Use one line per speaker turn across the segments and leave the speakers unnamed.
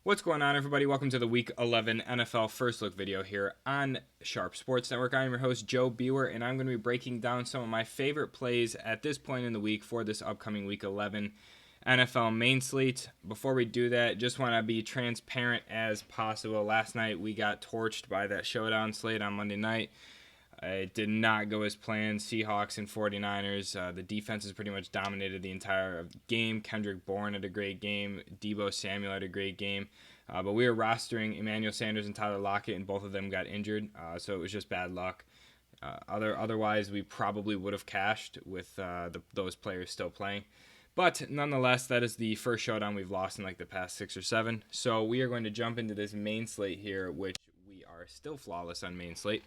What's going on, everybody? Welcome to the Week 11 NFL First Look video here on Sharp Sports Network. I'm your host, Joe Bewer, and I'm going to be breaking down some of my favorite plays at this point in the week for this upcoming Week 11 NFL main slate. Before we do that, just want to be transparent as possible. Last night, we got torched by that showdown slate on Monday night. It did not go as planned. Seahawks and 49ers. The defenses pretty much dominated the entire game. Kendrick Bourne had a great game. Deebo Samuel had a great game. But we were rostering Emmanuel Sanders and Tyler Lockett, and both of them got injured. So it was just bad luck. Otherwise, we probably would have cashed with those players still playing. But nonetheless, that is the first showdown we've lost in like the past 6 or 7. So we are going to jump into this main slate here, which we are still flawless on main slate.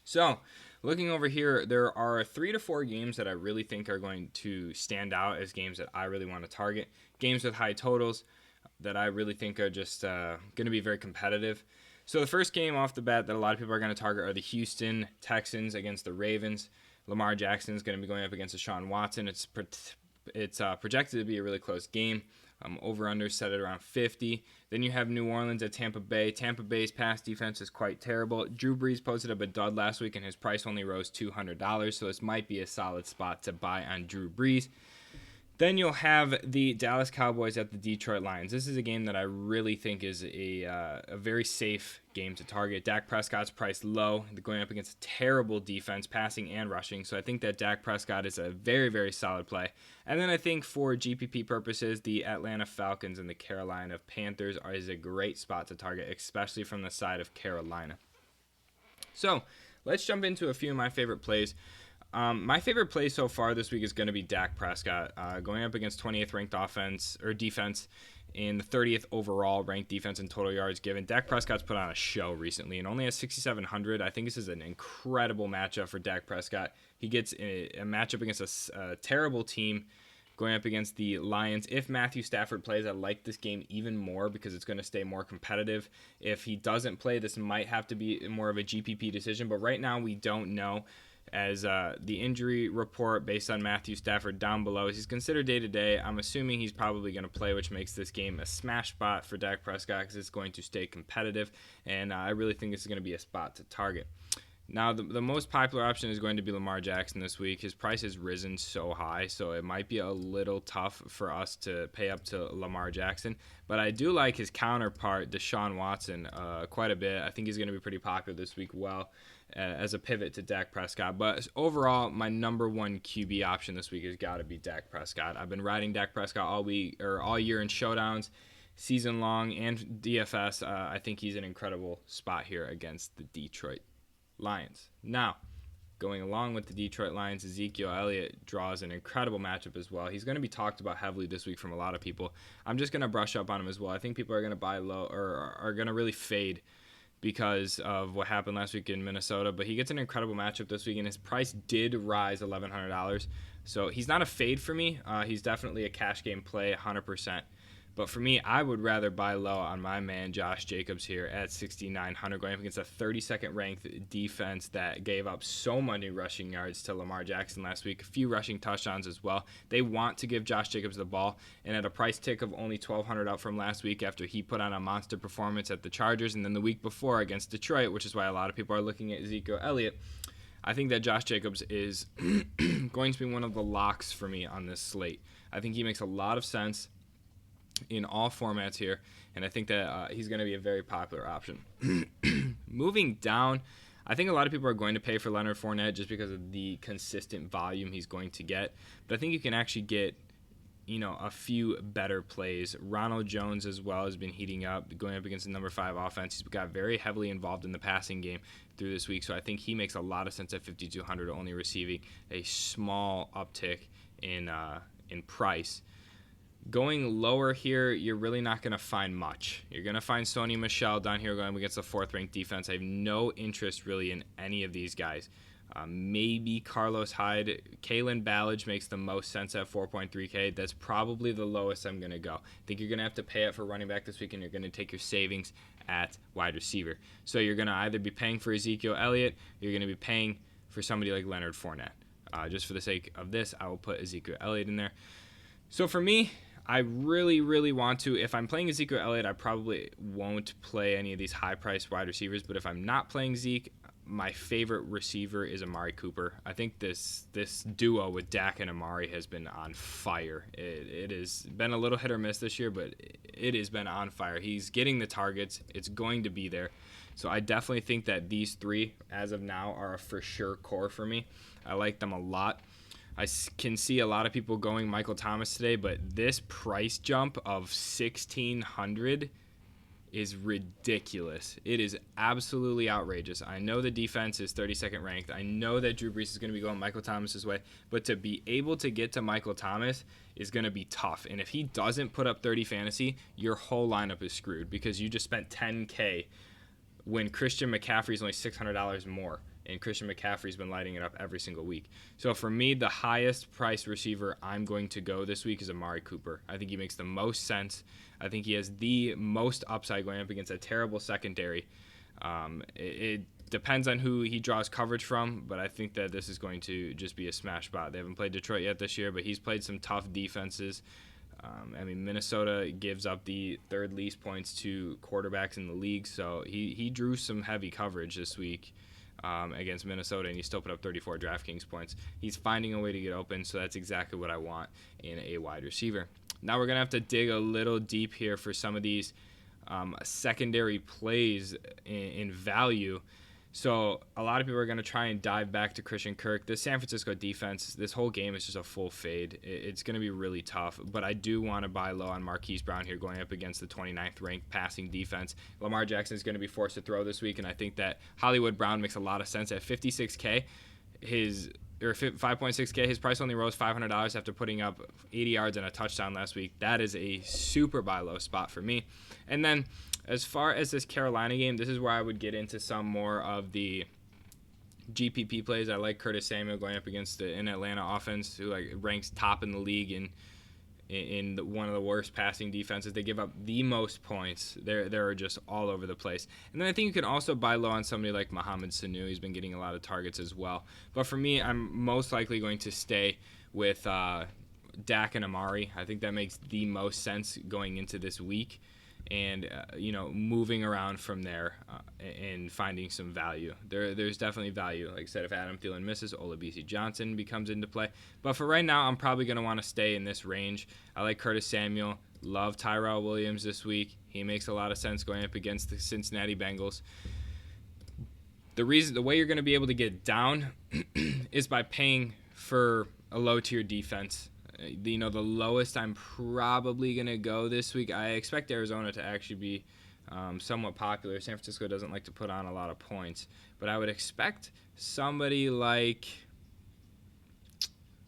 So, looking over here, there are 3 to 4 games that I really think are going to stand out as games that I really want to target. Games with high totals that I really think are just going to be very competitive. So, the first game off the bat that a lot of people are going to target are the Houston Texans against the Ravens. Lamar Jackson is going to be going up against Deshaun Watson. It's projected to be a really close game. Over-under set at around 50. Then you have New Orleans at Tampa Bay. Tampa Bay's pass defense is quite terrible. Drew Brees posted up a dud last week, and his price only rose $200, so this might be a solid spot to buy on Drew Brees. Then you'll have the Dallas Cowboys at the Detroit Lions. This is a game that I really think is a very safe game to target. Dak Prescott's priced low. They're going up against a terrible defense, passing and rushing. So I think that Dak Prescott is a very, very solid play. And then I think for GPP purposes, the Atlanta Falcons and the Carolina Panthers is a great spot to target, especially from the side of Carolina. So let's jump into a few of my favorite plays. My favorite play so far this week is going to be Dak Prescott going up against 20th ranked offense or defense in the 30th overall ranked defense in total yards given. Dak Prescott's put on a show recently and only has 6,700. I think this is an incredible matchup for Dak Prescott. He gets a matchup against a terrible team going up against the Lions. If Matthew Stafford plays, I like this game even more because it's going to stay more competitive. If he doesn't play, this might have to be more of a GPP decision, but right now we don't know. As the injury report based on Matthew Stafford down below, he's considered day-to-day. I'm assuming he's probably going to play, which makes this game a smash spot for Dak Prescott because it's going to stay competitive, and I really think this is going to be a spot to target. Now, the most popular option is going to be Lamar Jackson this week. His price has risen so high, so it might be a little tough for us to pay up to Lamar Jackson. But I do like his counterpart, Deshaun Watson, quite a bit. I think he's going to be pretty popular this week as a pivot to Dak Prescott. But overall, my number one QB option this week has got to be Dak Prescott. I've been riding Dak Prescott all year in showdowns, season long, and DFS. I think he's an incredible spot here against the Detroit Lions. Now, going along with the Detroit Lions, Ezekiel Elliott draws an incredible matchup as well. He's going to be talked about heavily this week from a lot of people. I'm just going to brush up on him as well. I think people are going to buy low or are going to really fade because of what happened last week in Minnesota. But he gets an incredible matchup this week, and his price did rise $1,100. So he's not a fade for me. He's definitely a cash game play, 100%. But for me, I would rather buy low on my man Josh Jacobs here at 6,900, going up against a 32nd ranked defense that gave up so many rushing yards to Lamar Jackson last week, a few rushing touchdowns as well. They want to give Josh Jacobs the ball, and at a price tick of only $1,200 up from last week after he put on a monster performance at the Chargers and then the week before against Detroit, which is why a lot of people are looking at Ezekiel Elliott. I think that Josh Jacobs is going to be one of the locks for me on this slate. I think he makes a lot of sense in all formats here, and I think that he's going to be a very popular option. Moving down, I think a lot of people are going to pay for Leonard Fournette just because of the consistent volume he's going to get, but I think you can actually get a few better plays. Ronald Jones as well has been heating up, going up against the number 5 offense. He's got very heavily involved in the passing game through this week, so I think he makes a lot of sense at 5,200, only receiving a small uptick in price. Going lower here, you're really not going to find much. You're going to find Sony Michel down here going against the 4th-ranked defense. I have no interest really in any of these guys. Maybe Carlos Hyde. Kalen Ballage makes the most sense at 4.3K. That's probably the lowest I'm going to go. I think you're going to have to pay it for running back this week, and you're going to take your savings at wide receiver. So you're going to either be paying for Ezekiel Elliott, or you're going to be paying for somebody like Leonard Fournette. Just for the sake of this, I will put Ezekiel Elliott in there. So for me, I really, really want to. If I'm playing Ezekiel Elliott, I probably won't play any of these high-priced wide receivers. But if I'm not playing Zeke, my favorite receiver is Amari Cooper. I think this duo with Dak and Amari has been on fire. It has been a little hit or miss this year, but it has been on fire. He's getting the targets. It's going to be there. So I definitely think that these three, as of now, are a for sure core for me. I like them a lot. I can see a lot of people going Michael Thomas today, but this price jump of $1,600 is ridiculous. It is absolutely outrageous. I know the defense is 32nd ranked. I know that Drew Brees is going to be going Michael Thomas's way, but to be able to get to Michael Thomas is going to be tough. And if he doesn't put up 30 fantasy, your whole lineup is screwed because you just spent $10K when Christian McCaffrey is only $600 more. And Christian McCaffrey's been lighting it up every single week. So for me, the highest priced receiver I'm going to go this week is Amari Cooper. I think he makes the most sense. I think he has the most upside going up against a terrible secondary. It depends on who he draws coverage from, but I think that this is going to just be a smash spot. They haven't played Detroit yet this year, but he's played some tough defenses. Minnesota gives up the third least points to quarterbacks in the league, so he drew some heavy coverage this week against Minnesota, and he still put up 34 DraftKings points. He's finding a way to get open, so that's exactly what I want in a wide receiver. Now we're going to have to dig a little deep here for some of these secondary plays in value. So a lot of people are going to try and dive back to Christian Kirk. This San Francisco defense, this whole game is just a full fade. It's going to be really tough, but I do want to buy low on Marquise Brown here going up against the 29th ranked passing defense. Lamar Jackson is going to be forced to throw this week, and I think that Hollywood Brown makes a lot of sense. At 56K, 5.6K, his price only rose $500 after putting up 80 yards and a touchdown last week. That is a super buy low spot for me. And then as far as this Carolina game, this is where I would get into some more of the GPP plays. I like Curtis Samuel going up against the Atlanta offense, who ranks top in the league in one of the worst passing defenses. They give up the most points. They're just all over the place. And then I think you can also buy low on somebody like Mohamed Sanu. He's been getting a lot of targets as well. But for me, I'm most likely going to stay with Dak and Amari. I think that makes the most sense going into this week. And moving around from there and finding some value. There's definitely value. Like I said, if Adam Thielen misses, Olabisi Johnson becomes into play. But for right now, I'm probably going to want to stay in this range. I like Curtis Samuel. Love Tyrell Williams this week. He makes a lot of sense going up against the Cincinnati Bengals. The way you're going to be able to get down is by paying for a low-tier defense. The lowest I'm probably going to go this week, I expect Arizona to actually be somewhat popular. San Francisco doesn't like to put on a lot of points, but I would expect somebody like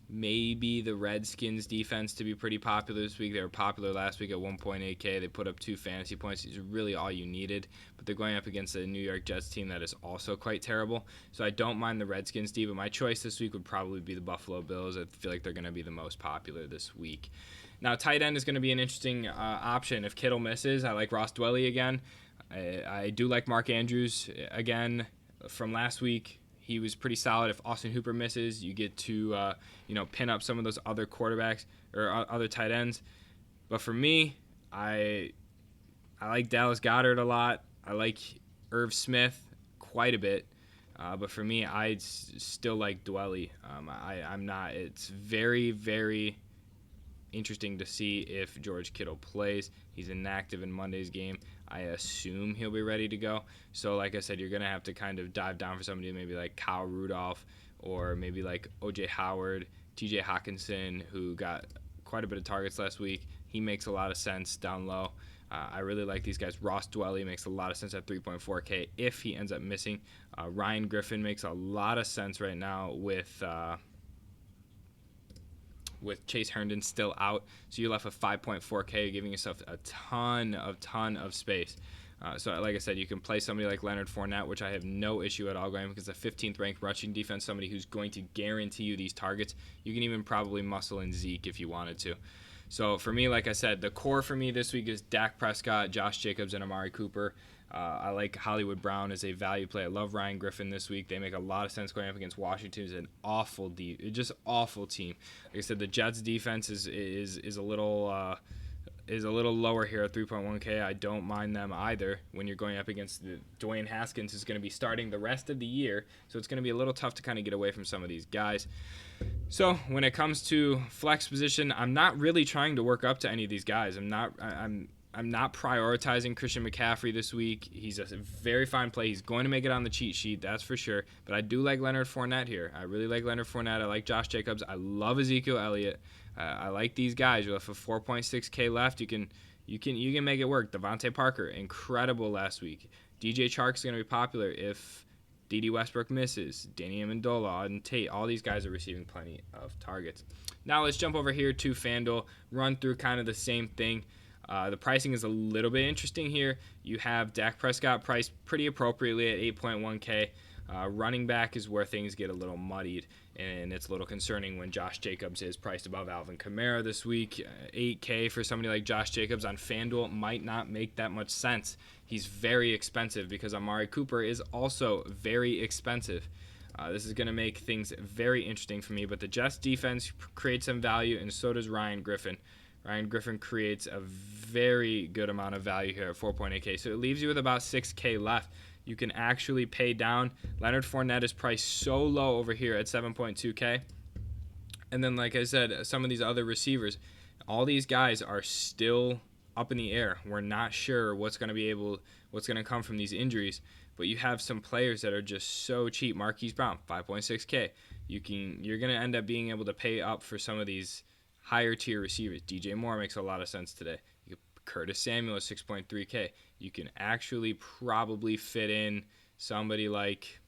maybe the Redskins defense to be pretty popular this week. They were popular last week at 1.8K. They put up 2 fantasy points. These are really all you needed, but they're going up against a New York Jets team that is also quite terrible. So I don't mind the Redskins D, but my choice this week would probably be the Buffalo Bills. I feel like they're going to be the most popular this week. Now, tight end is going to be an interesting option. If Kittle misses, I like Ross Dwelly again. I do like Mark Andrews again from last week. He was pretty solid. If Austin Hooper misses, you get to pin up some of those other quarterbacks or other tight ends. But for me, I like Dallas Goedert a lot. I like Irv Smith quite a bit. But for me, I still like Dwelly. I'm not. It's very, very interesting to see if George Kittle plays. He's inactive in Monday's game. I assume he'll be ready to go. So like I said, you're going to have to kind of dive down for somebody maybe like Kyle Rudolph or maybe like O.J. Howard, T.J. Hawkinson, who got quite a bit of targets last week. He makes a lot of sense down low. I really like these guys. Ross Dwelly makes a lot of sense at 3.4K if he ends up missing. Ryan Griffin makes a lot of sense right now with Chase Herndon still out, so you're left with 5.4K, giving yourself a ton of space. So like I said, you can play somebody like Leonard Fournette, which I have no issue at all going because the 15th ranked rushing defense, somebody who's going to guarantee you these targets. You can even probably muscle in Zeke if you wanted to. So for me, like I said, the core for me this week is Dak Prescott, Josh Jacobs, and Amari Cooper. I like Hollywood Brown as a value play. I love Ryan Griffin this week. They make a lot of sense going up against Washington. It's an just awful team. Like I said, the Jets defense is a little lower here at 3.1K. I don't mind them either when you're going up against Dwayne Haskins, who's going to be starting the rest of the year. So it's going to be a little tough to kind of get away from some of these guys. So when it comes to flex position, I'm not really trying to work up to any of these guys. I'm not prioritizing Christian McCaffrey this week. He's a very fine play. He's going to make it on the cheat sheet, that's for sure. But I do like Leonard Fournette here. I really like Leonard Fournette. I like Josh Jacobs. I love Ezekiel Elliott. I like these guys. With 4.6K left, you can make it work. Devontae Parker, incredible last week. DJ Chark's going to be popular if D.D. Westbrook misses. Danny Amendola, Auden Tate, all these guys are receiving plenty of targets. Now let's jump over here to FanDuel, run through kind of the same thing. The pricing is a little bit interesting here. You have Dak Prescott priced pretty appropriately at 8.1K. Running back is where things get a little muddied, and it's a little concerning when Josh Jacobs is priced above Alvin Kamara this week. 8K for somebody like Josh Jacobs on FanDuel might not make that much sense. He's very expensive because Amari Cooper is also very expensive. This is going to make things very interesting for me, but the Jets defense creates some value, and so does Ryan Griffin. Ryan Griffin creates a very good amount of value here at 4.8K, so it leaves you with about 6K left. You can actually pay down. Leonard Fournette is priced so low over here at 7.2K. And then, like I said, some of these other receivers, all these guys are still up in the air. We're not sure what's going to come from these injuries. But you have some players that are just so cheap. Marquise Brown, 5.6K. You're going to end up being able to pay up for some of these higher tier receivers. DJ Moore makes a lot of sense today. Curtis Samuel is 6.3K. You can actually probably fit in somebody like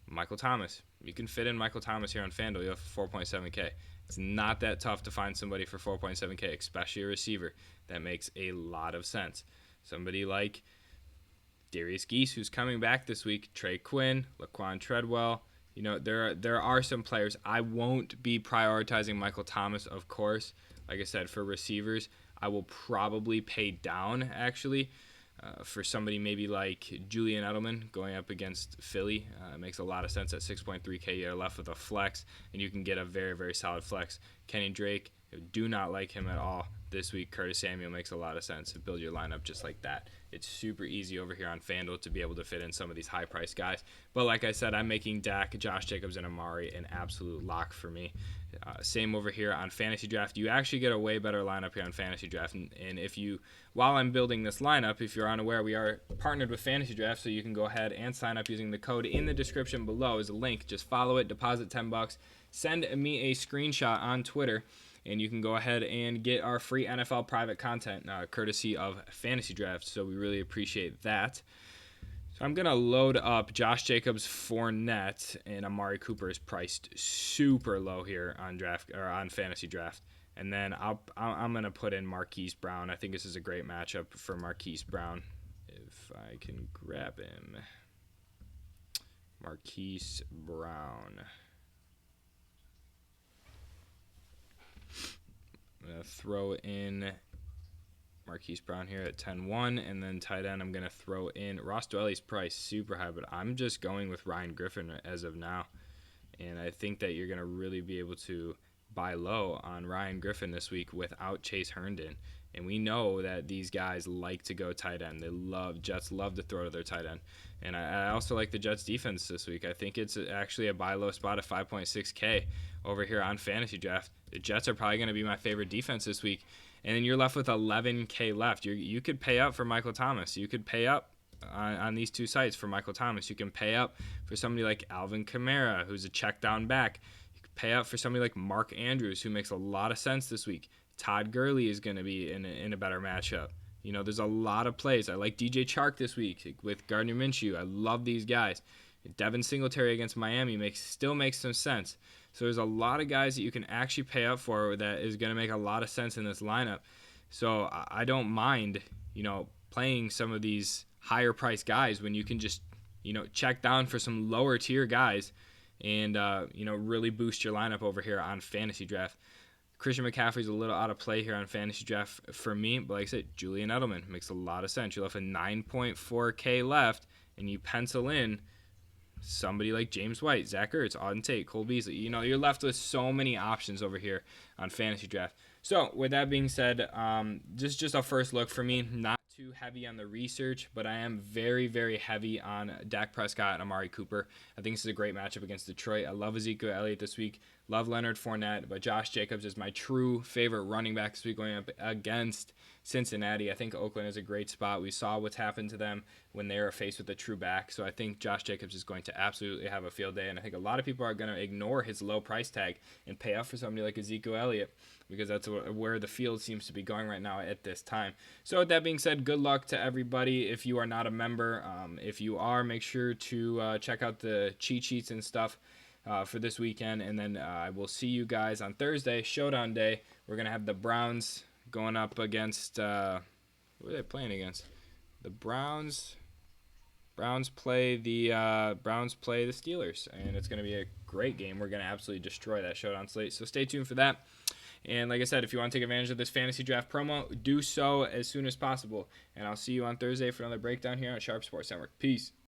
Michael Thomas. You can fit in Michael Thomas here on FanDuel. You have 4.7K. It's not that tough to find somebody for 4.7K, especially a receiver. That makes a lot of sense. Somebody like Darius Geese, who's coming back this week, Trey Quinn, Laquan Treadwell. There are some players. I won't be prioritizing Michael Thomas, of course. Like I said, for receivers, I will probably pay down, actually, for somebody maybe like Julian Edelman going up against Philly. It makes a lot of sense at 6.3K. You're left with a flex, and you can get a very, very solid flex. Kenny Drake, do not like him at all this week. Curtis Samuel makes a lot of sense to build your lineup just like that. It's super easy over here on FanDuel to be able to fit in some of these high-priced guys. But like I said, I'm making Dak, Josh Jacobs, and Amari an absolute lock for me. Same over here on Fantasy Draft. You actually get a way better lineup here on Fantasy Draft. And while I'm building this lineup, if you're unaware, we are partnered with Fantasy Draft, so you can go ahead and sign up using the code in the description below is a link. Just follow it, deposit $10, send me a screenshot on Twitter, and you can go ahead and get our free NFL private content courtesy of Fantasy Draft. So we really appreciate that. So I'm going to load up Josh Jacobs, Fournette, and Amari Cooper is priced super low here on Fantasy Draft. And then I'm going to put in Marquise Brown. I think this is a great matchup for Marquise Brown. If I can grab him. Marquise Brown. I'm going to throw in Marquise Brown here at 10-1, and then tight end I'm going to throw in Ross Dwelly's price super high, but I'm just going with Ryan Griffin as of now, and I think that you're going to really be able to buy low on Ryan Griffin this week without Chase Herndon, and we know that these guys like to go tight end. Jets love to throw to their tight end, and I also like the Jets defense this week. I think it's actually a buy low spot at 5.6K over here on Fantasy Draft. The Jets are probably going to be my favorite defense this week. And then you're left with 11K left. You could pay up for Michael Thomas. You could pay up on these two sites for Michael Thomas. You can pay up for somebody like Alvin Kamara, who's a check down back. You could pay up for somebody like Mark Andrews, who makes a lot of sense this week. Todd Gurley is going to be in a better matchup. There's a lot of plays. I like DJ Chark this week with Gardner Minshew. I love these guys. Devin Singletary against Miami still makes some sense. So there's a lot of guys that you can actually pay up for that is going to make a lot of sense in this lineup. So I don't mind, playing some of these higher priced guys when you can just, check down for some lower tier guys and, really boost your lineup over here on Fantasy Draft. Christian McCaffrey's a little out of play here on fantasy draft for me, but like I said, Julian Edelman makes a lot of sense. You left a 9.4K left, and you pencil in somebody like James White, Zach Ertz, Auden Tate, Cole Beasley. You're left with so many options over here on fantasy draft. So with that being said, just a first look for me, not too heavy on the research, but I am very, very heavy on Dak Prescott and Amari Cooper. I think this is a great matchup against Detroit. I love Ezekiel Elliott this week. Love Leonard Fournette, but Josh Jacobs is my true favorite running back this week going up against Cincinnati. I think Oakland is a great spot. We saw what's happened to them when they were faced with a true back. So I think Josh Jacobs is going to absolutely have a field day. And I think a lot of people are going to ignore his low price tag and pay up for somebody like Ezekiel Elliott, because that's where the field seems to be going right now at this time. So with that being said, good luck to everybody. If you are not a member, if you are, make sure to check out the cheat sheets and stuff for this weekend. And then I will see you guys on Thursday, Showdown Day. We're going to have the Browns going up against, who are they playing against? The Browns. Browns play the Steelers, and it's going to be a great game. We're going to absolutely destroy that Showdown slate. So stay tuned for that. And like I said, if you want to take advantage of this fantasy draft promo, do so as soon as possible. And I'll see you on Thursday for another breakdown here on Sharp Sports Network. Peace.